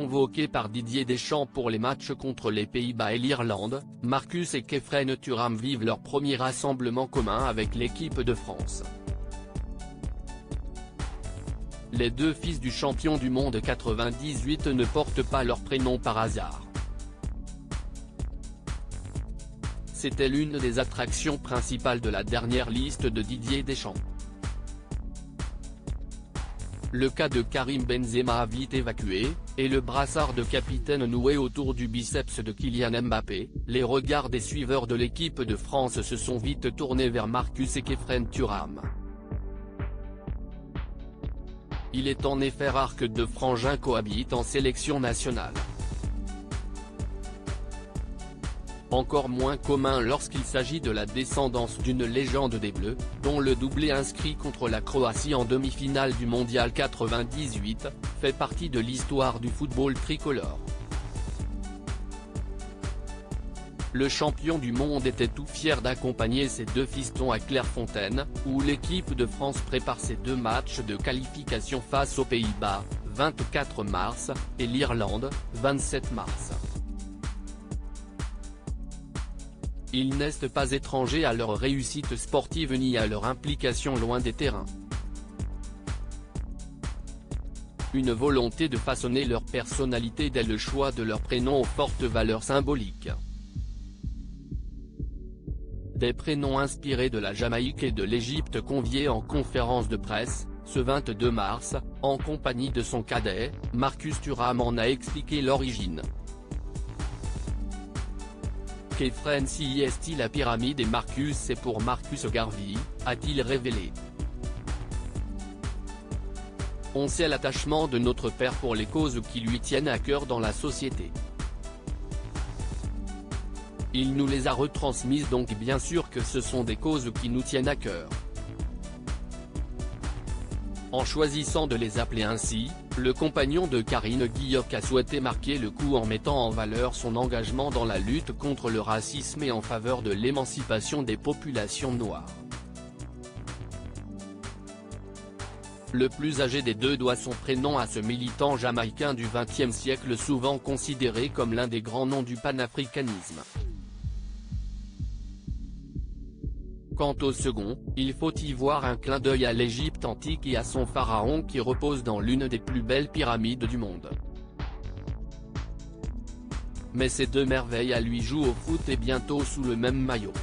convoqués par Didier Deschamps pour les matchs contre les Pays-Bas et l'Irlande, Marcus et Khéphren Thuram vivent leur premier rassemblement commun avec l'équipe de France. Les deux fils du champion du monde 98 ne portent pas leur prénom par hasard. C'était l'une des attractions principales de la dernière liste de Didier Deschamps. Le cas de Karim Benzema a vite évacué, et le brassard de capitaine noué autour du biceps de Kylian Mbappé, les regards des suiveurs de l'équipe de France se sont vite tournés vers Marcus et Khéphren Thuram. Il est en effet rare que deux frangins cohabitent en sélection nationale. Encore moins commun lorsqu'il s'agit de la descendance d'une légende des Bleus, dont le doublé inscrit contre la Croatie en demi-finale du Mondial 98, fait partie de l'histoire du football tricolore. Le champion du monde était tout fier d'accompagner ses deux fistons à Clairefontaine, où l'équipe de France prépare ses deux matchs de qualification face aux Pays-Bas, 24 mars, et l'Irlande, 27 mars. Ils n'est pas étrangers à leur réussite sportive ni à leur implication loin des terrains. Une volonté de façonner leur personnalité dès le choix de leur prénom aux fortes valeurs symboliques. Des prénoms inspirés de la Jamaïque et de l'Égypte conviés en conférence de presse, ce 22 mars, en compagnie de son cadet, Marcus Thuram en a expliqué l'origine. Khéphren est la pyramide et Marcus c'est pour Marcus Garvey, a-t-il révélé. On sait l'attachement de notre père pour les causes qui lui tiennent à cœur dans la société. Il nous les a retransmises donc bien sûr que ce sont des causes qui nous tiennent à cœur. En choisissant de les appeler ainsi, le compagnon de Karine Guilloc a souhaité marquer le coup en mettant en valeur son engagement dans la lutte contre le racisme et en faveur de l'émancipation des populations noires. Le plus âgé des deux doit son prénom à ce militant jamaïcain du XXe siècle souvent considéré comme l'un des grands noms du panafricanisme. Quant au second, il faut y voir un clin d'œil à l'Égypte antique et à son pharaon qui repose dans l'une des plus belles pyramides du monde. Mais ces deux merveilles à lui jouent au foot et bientôt sous le même maillot.